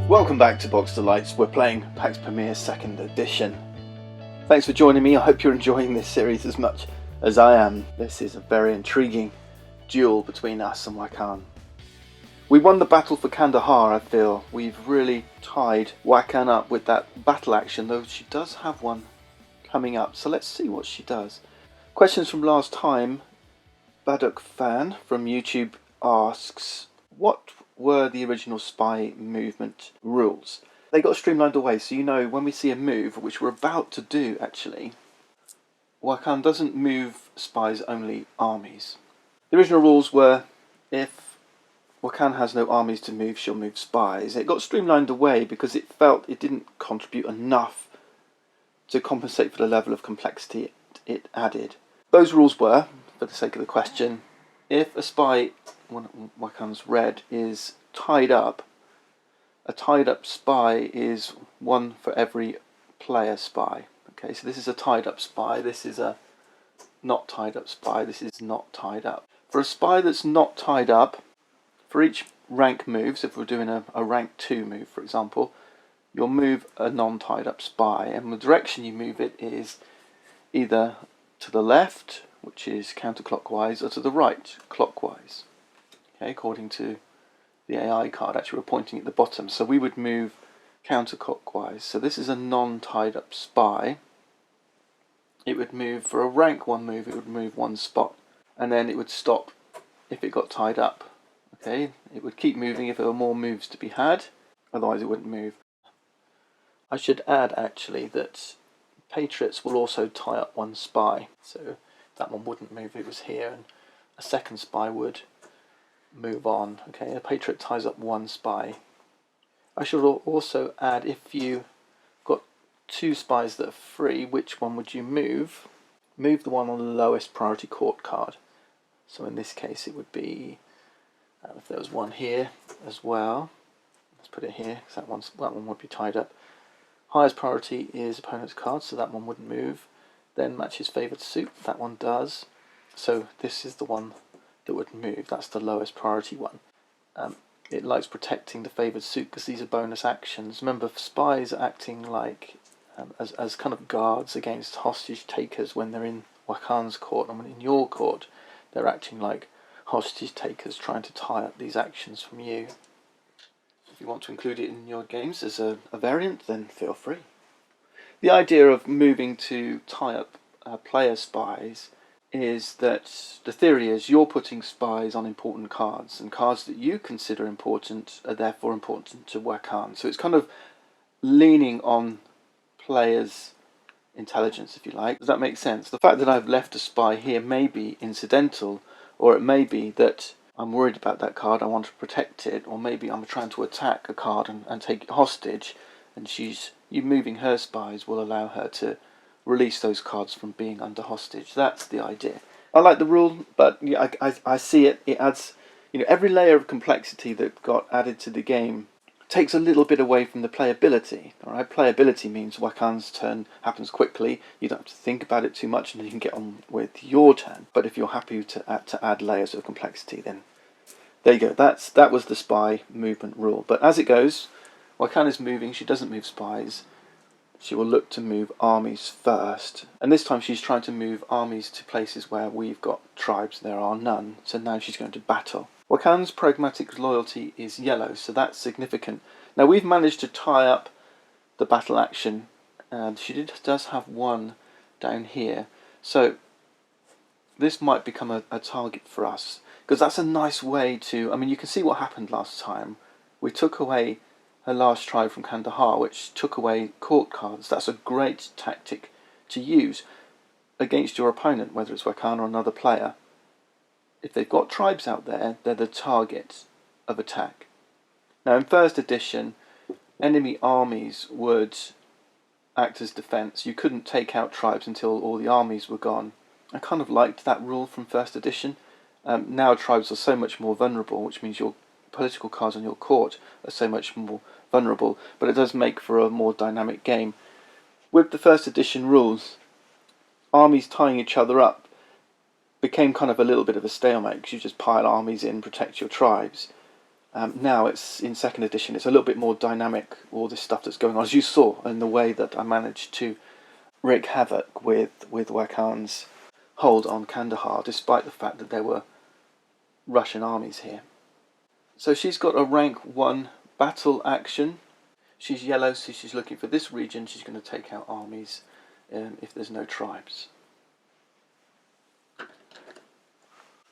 Welcome back to Box Delights. We're playing PAX Pamir 2nd edition. Thanks for joining me. I hope you're enjoying this series as much as I am. This is a very intriguing duel between us and Wakhan. We won the battle for Kandahar, I feel. We've really tied Wakhan up with that battle action, though she does have one coming up. So let's see what she does. Questions from last time. Baduk Fan from YouTube asks, what were the original spy movement rules? They got streamlined away, so you know when we see a move, which we're about to do actually, Wakhan doesn't move spies, only armies. The original rules were, if Wakhan has no armies to move, she'll move spies. It got streamlined away because it felt it didn't contribute enough to compensate for the level of complexity it added. Those rules were, for the sake of the question, if a spy, Wakhan's red, is tied up, a tied up spy is one for every player spy. Okay, so this is a tied up spy, this is a not tied up spy, this is not tied up. For a spy that's not tied up, for each rank moves, if we're doing a rank 2 move for example, you'll move a non-tied up spy, and the direction you move it is either to the left, which is counterclockwise, or to the right, clockwise. Okay, according to the AI card, actually we're pointing at the bottom, so we would move counterclockwise. So this is a non-tied up spy. It would move, for a rank 1 move, it would move 1 spot, and then it would stop if it got tied up. Okay, it would keep moving if there were more moves to be had, otherwise it wouldn't move. I should add actually that Patriots will also tie up 1 spy, so that one wouldn't move if it was here, and a second spy would move on. Okay, a Patriot ties up 1 spy. I should also add, if you got 2 spies that are free, which one would you move? Move the one on the lowest priority court card. So in this case it would be, if there was one here as well, let's put it here, because that one would be tied up. Highest priority is opponent's card, so that one wouldn't move. Then matches favoured suit, that one does. So this is the one that would move, that's the lowest priority one. It likes protecting the favoured suit because these are bonus actions. Remember, spies are acting like as kind of guards against hostage takers when they're in Wakhan's court, and when in your court they're acting like hostage takers trying to tie up these actions from you. If you want to include it in your games as a variant, then feel free. The idea of moving to tie up player spies is that the theory is you're putting spies on important cards, and cards that you consider important are therefore important to Wakhan. So it's kind of leaning on players' intelligence, if you like. Does that make sense? The fact that I've left a spy here may be incidental, or it may be that I'm worried about that card, I want to protect it, or maybe I'm trying to attack a card and take it hostage, and you moving her spies will allow her to release those cards from being under hostage. That's the idea. I like the rule, but yeah, I see it. It adds, every layer of complexity that got added to the game takes a little bit away from the playability. All right, playability means Wakhan's turn happens quickly. You don't have to think about it too much, and you can get on with your turn. But if you're happy to add layers of complexity, then there you go. That was the spy movement rule. But as it goes, Wakhan is moving. She doesn't move spies. She will look to move armies first, and this time she's trying to move armies to places where we've got tribes, there are none, so now she's going to battle. Wakhan's pragmatic loyalty is yellow, so that's significant. Now we've managed to tie up the battle action, and she does have 1 down here, so this might become a target for us, because that's a nice way to, you can see what happened last time. We took away her last tribe from Kandahar, which took away court cards. That's a great tactic to use against your opponent, whether it's Wakhan or another player. If they've got tribes out there, they're the target of attack. Now in 1st edition, enemy armies would act as defence. You couldn't take out tribes until all the armies were gone. I kind of liked that rule from 1st edition. Now tribes are so much more vulnerable, which means your political cards on your court are so much more vulnerable, but it does make for a more dynamic game. With the 1st edition rules, armies tying each other up became kind of a little bit of a stalemate, because you just pile armies in, protect your tribes. Now it's in second edition, it's a little bit more dynamic, all this stuff that's going on, as you saw in the way that I managed to wreak havoc with Wakhan's hold on Kandahar, despite the fact that there were Russian armies here. So she's got a rank 1 battle action. She's yellow, so she's looking for this region. She's going to take out armies if there's no tribes.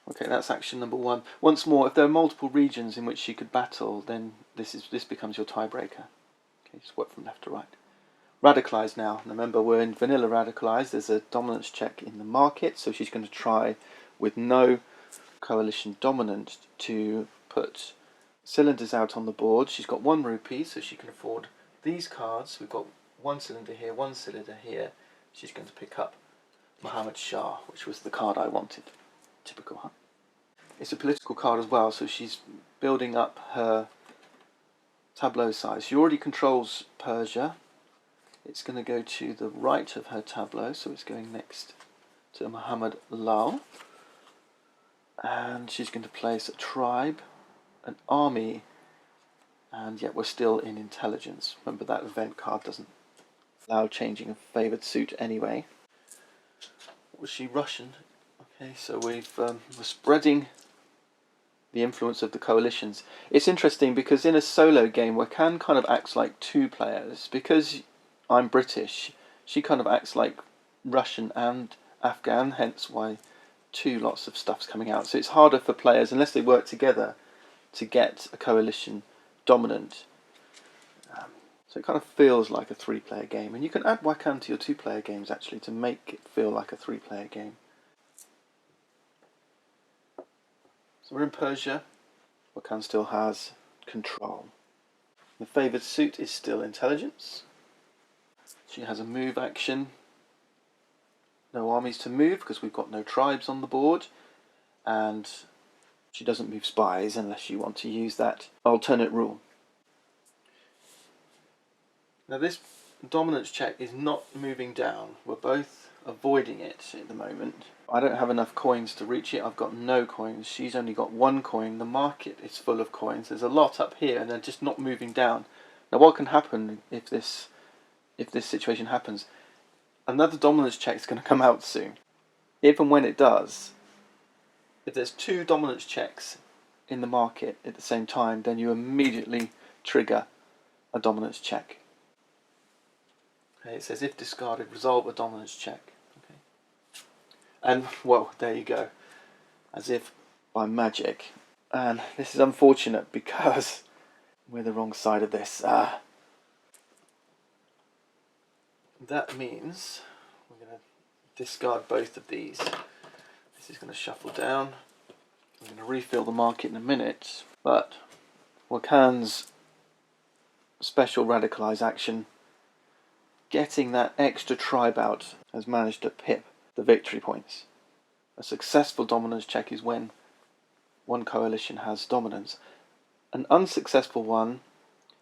Okay, that's action number 1. Once more, if there are multiple regions in which she could battle, then this becomes your tiebreaker. Okay, just work from left to right. Radicalise now. Remember, we're in vanilla radicalise. There's a dominance check in the market, so she's going to try, with no coalition dominant, to put cylinders out on the board. She's got 1 rupee, so she can afford these cards. We've got 1 cylinder here, 1 cylinder here. She's going to pick up Muhammad Shah, which was the card I wanted. Typical, huh? It's a political card as well, so she's building up her tableau size. She already controls Persia. It's going to go to the right of her tableau, so it's going next to Muhammad Lal. And she's going to place a tribe, an army, and yet we're still in intelligence. Remember, that event card doesn't allow changing of favoured suit anyway. Was she Russian? Okay, so we're spreading the influence of the coalitions. It's interesting because in a solo game, Wakhan kind of acts like 2 players. Because I'm British, she kind of acts like Russian and Afghan, hence why 2 lots of stuff's coming out. So it's harder for players, unless they work together, to get a coalition dominant. So it kind of feels like a 3-player game. And you can add Wakhan to your 2-player games, actually, to make it feel like a 3-player game. So we're in Persia. Wakhan still has control. The favoured suit is still intelligence. She has a move action. No armies to move because we've got no tribes on the board. And she doesn't move spies unless you want to use that alternate rule. Now this dominance check is not moving down. We're both avoiding it at the moment. I don't have enough coins to reach it. I've got no coins. She's only got 1 coin. The market is full of coins. There's a lot up here and they're just not moving down. Now what can happen if this situation happens? Another dominance check is going to come out soon. If and when it does, if there's 2 dominance checks in the market at the same time, then you immediately trigger a dominance check. Okay, it says if discarded, resolve a dominance check. Okay. And, well, there you go. As if by magic. And this is unfortunate because we're the wrong side of this. That means we're going to discard both of these. This is going to shuffle down. I'm going to refill the market in a minute. But Wakhan's special radicalise action, getting that extra tribe out, has managed to pip the victory points. A successful dominance check is when one coalition has dominance. An unsuccessful one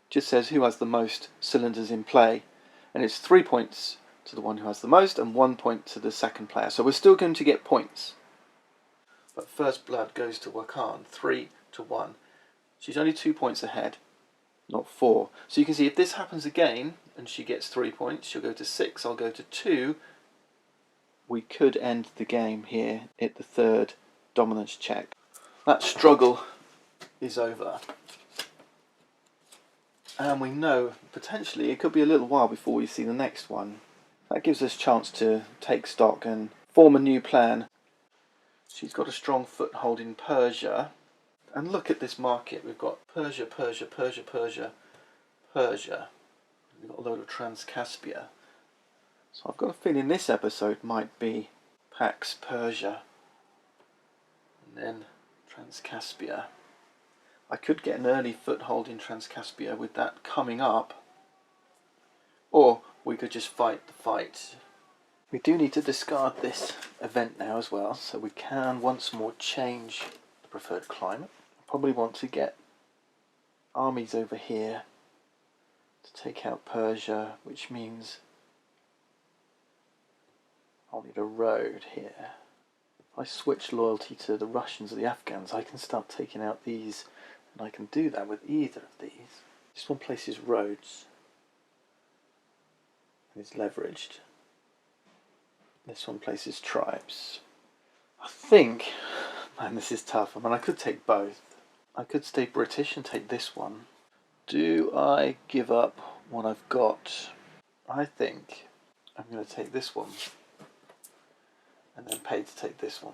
just says who has the most cylinders in play, and it's 3 points to the one who has the most and 1 point to the second player. So we're still going to get points. But first blood goes to Wakhan, 3-1. She's only 2 points ahead, not 4. So you can see if this happens again and she gets 3 points, she'll go to 6, I'll go to 2. We could end the game here at the 3rd dominance check. That struggle is over. And we know potentially it could be a little while before we see the next one. That gives us a chance to take stock and form a new plan. She's got a strong foothold in Persia. And look at this market. We've got Persia, Persia, Persia, Persia, Persia. We've got a load of Transcaspia. So I've got a feeling this episode might be Pax Persia. And then Transcaspia. I could get an early foothold in Transcaspia with that coming up. Or we could just fight the fight. We do need to discard this event now as well, so we can once more change the preferred climate. Probably want to get armies over here to take out Persia, which means I'll need a road here. If I switch loyalty to the Russians or the Afghans, I can start taking out these And I can do that with either of these. This one places roads and is leveraged. This one places tribes. I think, man, this is tough. I mean, I could take both. I could stay British and take this one. Do I give up what I've got? I think I'm going to take this one and then pay to take this one.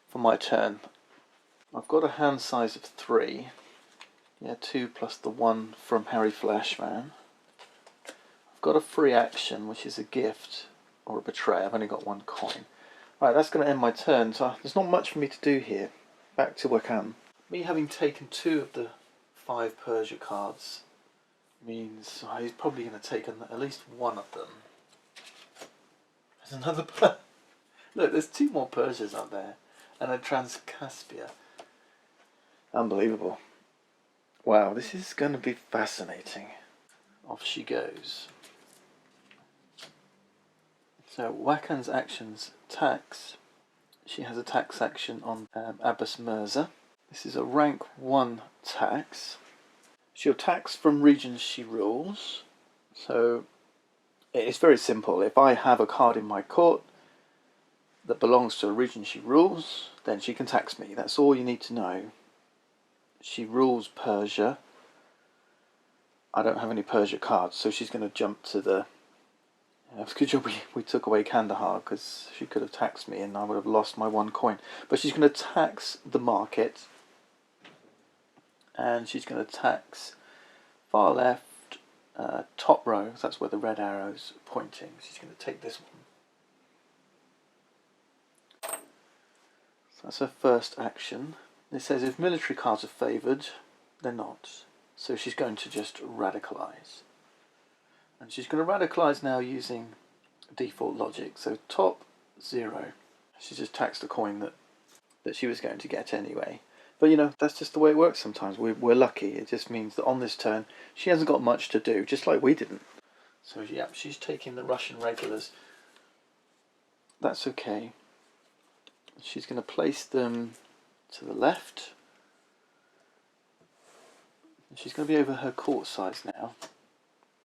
For my turn, I've got a hand size of 3. Yeah, 2 plus the 1 from Harry Flashman. I've got a free action, which is a gift or a betray. I've only got 1 coin. Right, that's going to end my turn, so there's not much for me to do here. Back to Wakam. Me having taken 2 of the 5 Persia cards means he's probably going to take at least one of them. There's another Look, there's 2 more Persias up there. And a Transcaspia. Unbelievable. Wow, this is going to be fascinating. Off she goes. So, Wakan's actions tax. She has a tax action on Abbas Mirza. This is a rank 1 tax. She'll tax from regions she rules. So, it's very simple. If I have a card in my court that belongs to a region she rules, then she can tax me. That's all you need to know. She rules Persia. I don't have any Persia cards, so she's going to jump to the... It's a good job we took away Kandahar, because she could have taxed me and I would have lost my 1 coin. But she's going to tax the market, and she's going to tax far left, top row. That's where the red arrow's pointing. She's going to take this one. That's her first action. It says if military cards are favoured, they're not. So she's going to just radicalise. And she's going to radicalise now using default logic. So top 0. She just taxed a coin that she was going to get anyway. But you know, that's just the way it works sometimes. We're lucky. It just means that on this turn, she hasn't got much to do, just like we didn't. So yeah, she's taking the Russian regulars. That's okay. She's going to place them to the left. She's going to be over her court size now.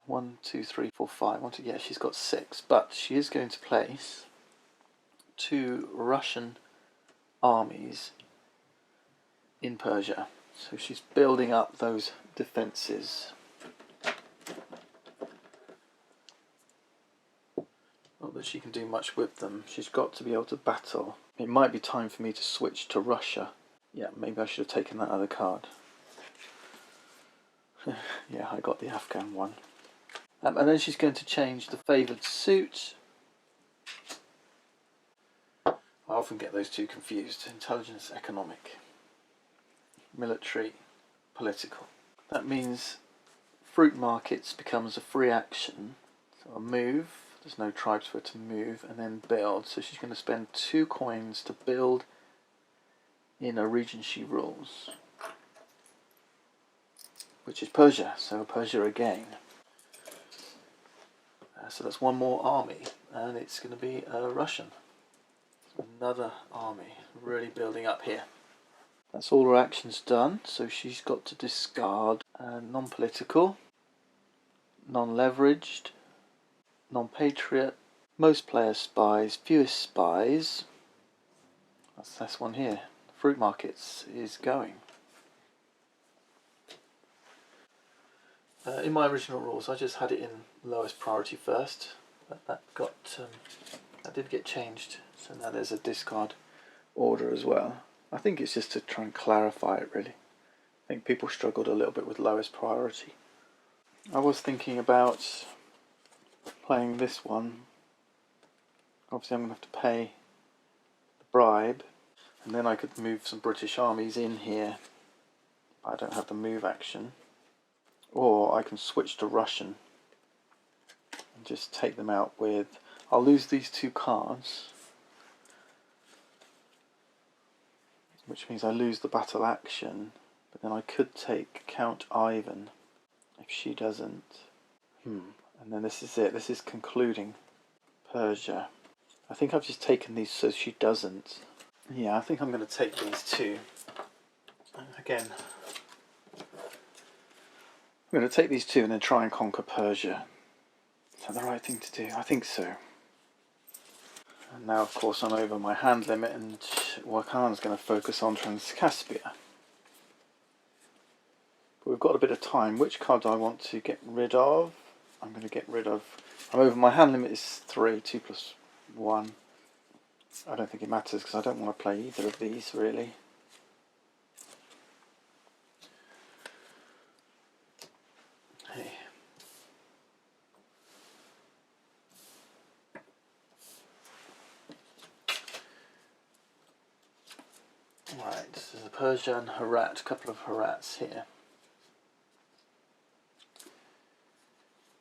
1, 2, 3, 4, 5. Yeah, she's got 6. But she is going to place 2 Russian armies in Persia. So she's building up those defences. Not that she can do much with them. She's got to be able to battle. It might be time for me to switch to Russia. Yeah, maybe I should have taken that other card. Yeah, I got the Afghan one. And then she's going to change the favoured suit. I often get those two confused. Intelligence, economic. Military, political. That means fruit markets becomes a free action. So I'll move. There's no tribes for her to move, and then build. So she's going to spend 2 coins to build in a region she rules, which is Persia. So Persia again. So that's 1 more army, and it's going to be Russian. Another army, really building up here. That's all her actions done. So she's got to discard non-political, non-leveraged, non-patriot, most player spies, fewest spies. That's this one here. Fruit markets is going. In my original rules, I just had it in lowest priority first, but that did get changed. So now there's a discard order as well. I think it's just to try and clarify it, really. I think people struggled a little bit with lowest priority. I was thinking about playing this one. Obviously I'm going to have to pay the bribe, and then I could move some British armies in here. I don't have the move action. Or I can switch to Russian and just take them out with... I'll lose these 2 cards, which means I lose the battle action, but then I could take Count Ivan if she doesn't. And then this is it. This is concluding Persia. I think I've just taken these so she doesn't. Yeah, I think I'm going to take these 2. again, I'm going to take these two and then try and conquer Persia. Is that the right thing to do? I think so. And now, of course, I'm over my hand limit, and Wakhan's going to focus on Transcaspia. But we've got a bit of time. Which card do I want to get rid of? I'm going to get rid of... I'm over, my hand limit is 3, 2 plus 1. I don't think it matters because I don't want to play either of these, really. Hey. Right, this is a Persia and Herat, a couple of Herats here.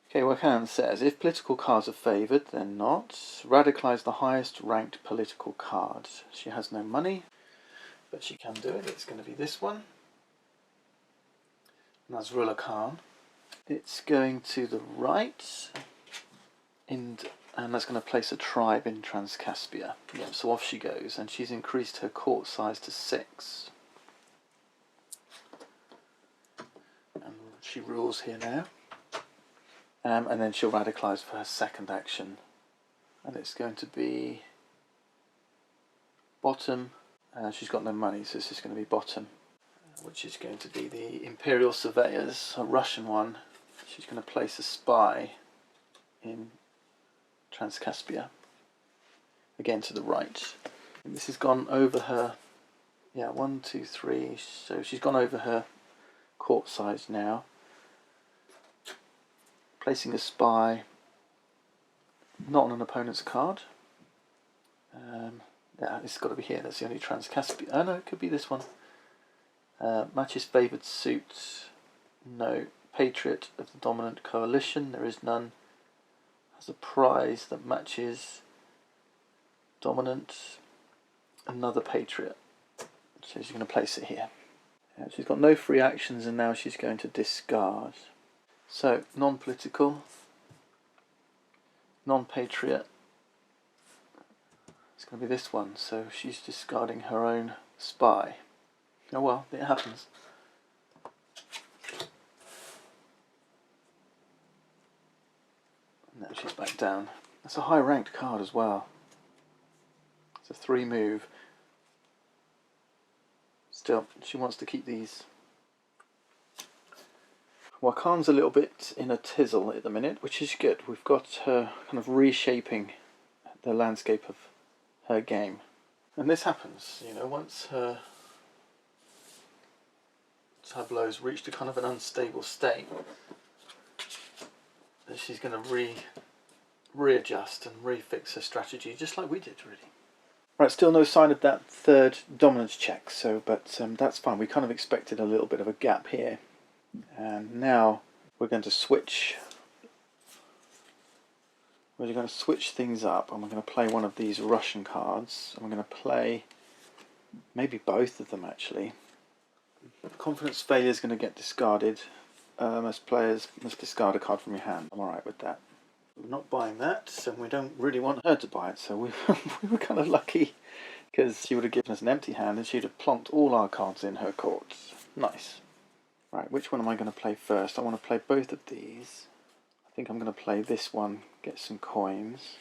Okay, Wakhan says, if political cards are favoured, then not. Radicalise the highest ranked political card. She has no money, but she can do it. It's going to be this one. Nasrullah Khan. It's going to the right, and that's going to place a tribe in Transcaspia. Yep, so off she goes, and she's increased her court size to 6. And she rules here now. And then she'll radicalise for her second action. And it's going to be bottom. She's got no money, so this is going to be bottom. Which is going to be the Imperial Surveyors, a Russian one. She's going to place a spy in Transcaspia. Again to the right. And this has gone over her, 1, 2, 3. So she's gone over her court size now. Placing a spy, not on an opponent's card. Yeah, it's got to be here. That's the only Transcaspia. Oh no, it could be this one. Matches favoured suit. No. Patriot of the dominant coalition. There is none. Has a prize that matches dominant. Another patriot. So she's going to place it here. She's got no free actions, and now she's going to discard. So, non-political, non-patriot, it's going to be this one, so she's discarding her own spy. Oh well, it happens. Now she's back down. That's a high-ranked card as well. It's a 3 move. Still, she wants to keep these. Wakhan's a little bit in a tizzle at the minute, which is good. We've got her kind of reshaping the landscape of her game. And this happens, once her tableau's reached a kind of an unstable state, she's going to readjust and refix her strategy, just like we did, really. Right, still no sign of that third dominance check, but that's fine. We kind of expected a little bit of a gap here. And now we're going to switch. We're going to switch things up, and we're going to play one of these Russian cards. And we're going to play maybe both of them actually. Confidence failure is going to get discarded. Most players must discard a card from your hand. I'm alright with that. We're not buying that, and we don't really want her to buy it, so we were kind of lucky, because she would have given us an empty hand and she'd have plonked all our cards in her court. Nice. Right, which one am I going to play first? I want to play both of these. I think I'm going to play this one, get some coins.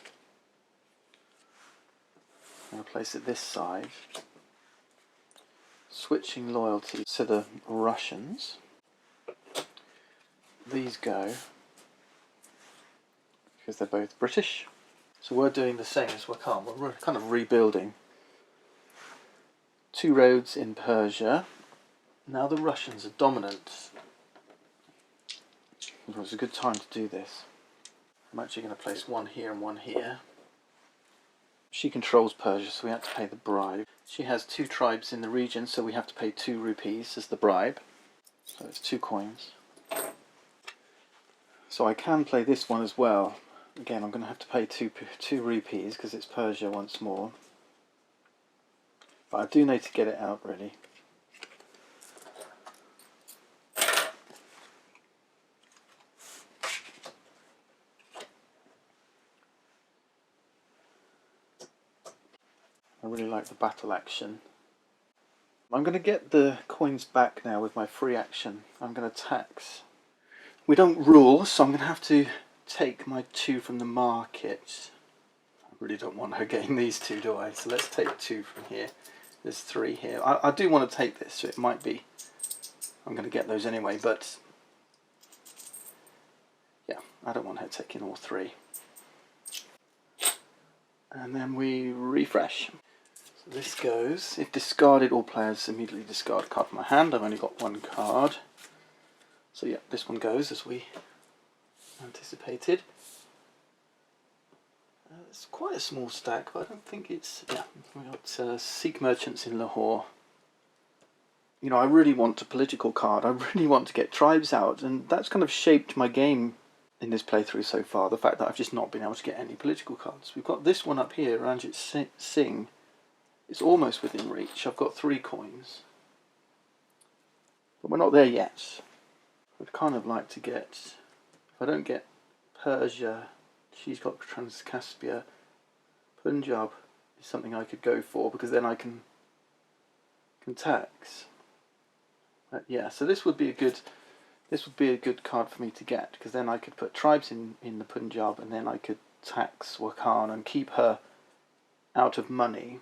I'm going to place it this side. Switching loyalty to the Russians. These go, because they're both British. So we're doing the same as Wakhan. We're kind of rebuilding. 2 roads in Persia. Now the Russians are dominant. It was a good time to do this. I'm actually going to place one here and one here. She controls Persia, so we have to pay the bribe. She has 2 tribes in the region, so we have to pay 2 rupees as the bribe. So it's 2 coins. So I can play this one as well. Again, I'm going to have to pay 2 rupees because it's Persia once more. But I do need to get it out, really. I really like the battle action. I'm going to get the coins back now with my free action. I'm going to tax. We don't rule, so I'm going to have to take my 2 from the market. I really don't want her getting these 2, do I? So let's take 2 from here. There's 3 here. I do want to take this, so it might be I'm going to get those anyway, but yeah, I don't want her taking all 3. And then we refresh. So this goes, if discarded, all players immediately discard a card from my hand. I've only got 1 card. So yeah, this one goes as we anticipated. It's quite a small stack, but I don't think it's... Yeah, we've got Sikh merchants in Lahore. You know, I really want a political card. I really want to get tribes out, and that's kind of shaped my game in this playthrough so far. The fact that I've just not been able to get any political cards. We've got this one up here, Ranjit Singh. It's almost within reach. I've got 3 coins. But we're not there yet. I'd kind of like to get... If I don't get Persia, she's got Transcaspia. Punjab is something I could go for, because then I can tax. Yeah, so this would be a good card for me to get, because then I could put tribes in the Punjab, and then I could tax Wakhan and keep her out of money.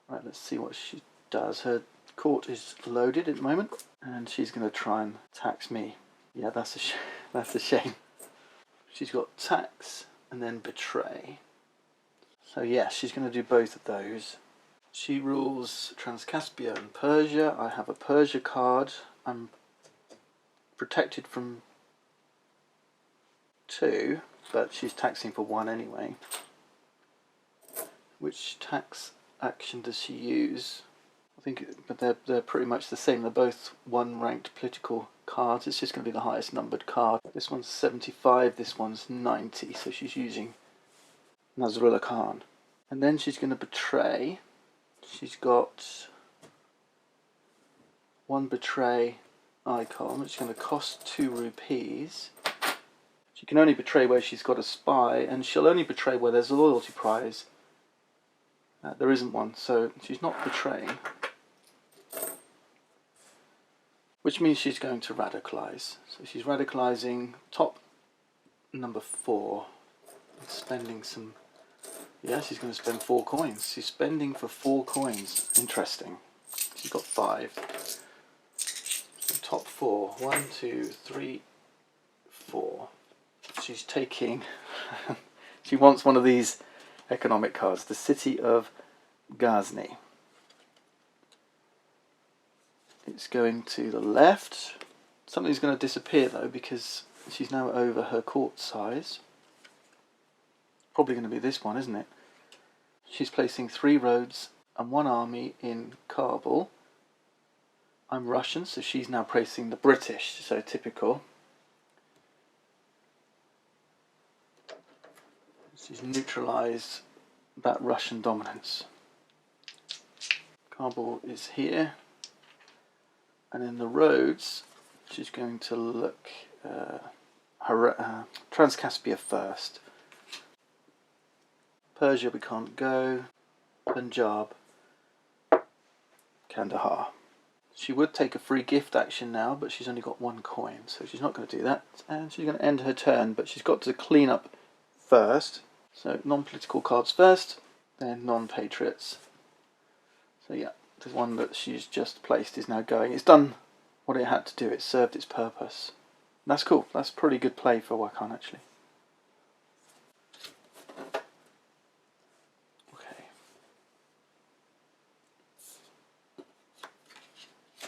Right, let's see what she does. Her court is loaded at the moment, and she's going to try and tax me. Yeah, that's a shame. She's got tax and then betray. So yes, she's going to do both of those. She rules Transcaspia and Persia. I have a Persia card. I'm protected from 2, but she's taxing for 1 anyway. Which tax action does she use? I think, but they're pretty much the same. They're both 1 ranked political cards. It's just going to be the highest numbered card. This one's 75, this one's 90, so she's using Nasrullah Khan. And then she's going to betray. She's got 1 betray icon, which is going to cost 2 rupees. She can only betray where she's got a spy, and she'll only betray where there's a loyalty prize. There isn't one, so she's not betraying. Which means she's going to radicalise. So she's radicalising top number 4. Spending some... Yeah, she's going to spend 4 coins. She's spending for 4 coins. Interesting. She's got 5. So top 4. 1, 2, 3, 4. She's taking... She wants one of these economic cards. The City of Ghazni. It's going to the left. Something's going to disappear though, because she's now over her court size. Probably going to be this one, isn't it? She's placing 3 roads and 1 army in Kabul. I'm Russian, so she's now placing the British, so typical. She's neutralised that Russian dominance. Kabul is here. And in the roads, she's going to look Transcaspia first. Persia we can't go. Punjab. Kandahar. She would take a free gift action now, but she's only got 1 coin, so she's not going to do that. And she's going to end her turn, but she's got to clean up first. So non-political cards first, then non-patriots. So yeah, the one that she's just placed is now going. It's done what it had to do. It served its purpose. And that's cool. That's pretty good play for Wakhan, actually. Okay.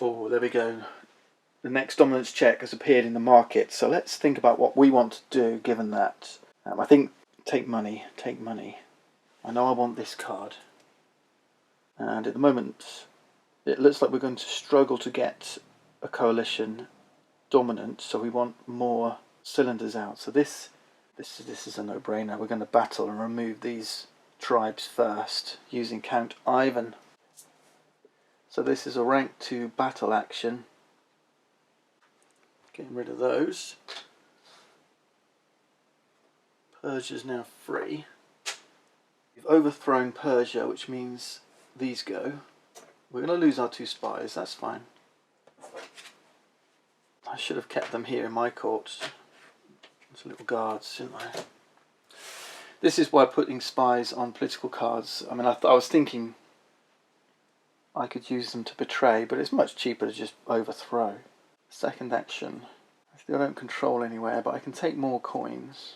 Oh, there we go. The next dominance check has appeared in the market. So let's think about what we want to do, given that. I think take money, take money. I know I want this card. And at the moment, it looks like we're going to struggle to get a coalition dominant, so we want more cylinders out. So this is a no-brainer. We're going to battle and remove these tribes first using Count Ivan. So this is a rank 2 battle action. Getting rid of those. Persia's now free. We've overthrown Persia, which means these go. We're going to lose our 2 spies, that's fine. I should have kept them here in my court as little guards, shouldn't I? This is why putting spies on political cards, I mean, I was thinking I could use them to betray, but it's much cheaper to just overthrow. Second action. I still don't control anywhere, but I can take more coins.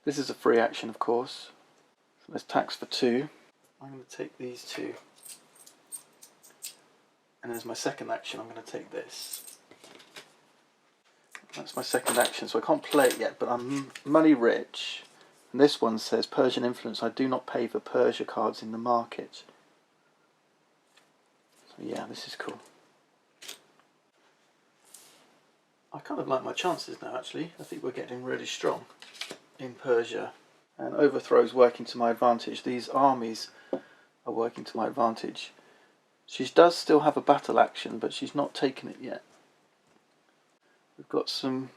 This is a free action, of course. So let's tax for 2. I'm going to take these 2. And as my second action, I'm going to take this. That's my second action, so I can't play it yet, but I'm money rich. And this one says Persian influence. I do not pay for Persia cards in the market. So yeah, this is cool. I kind of like my chances now, actually. I think we're getting really strong in Persia. And overthrow is working to my advantage. These armies are working to my advantage. She does still have a battle action, but she's not taken it yet. We've got some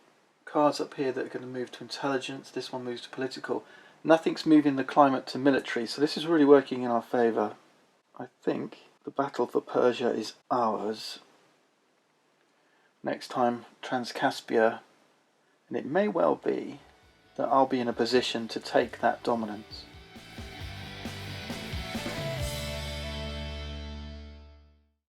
cards up here that are going to move to intelligence. This one moves to political. Nothing's moving the climate to military, so this is really working in our favour. I think the battle for Persia is ours. Next time, Transcaspia, and it may well be that I'll be in a position to take that dominance.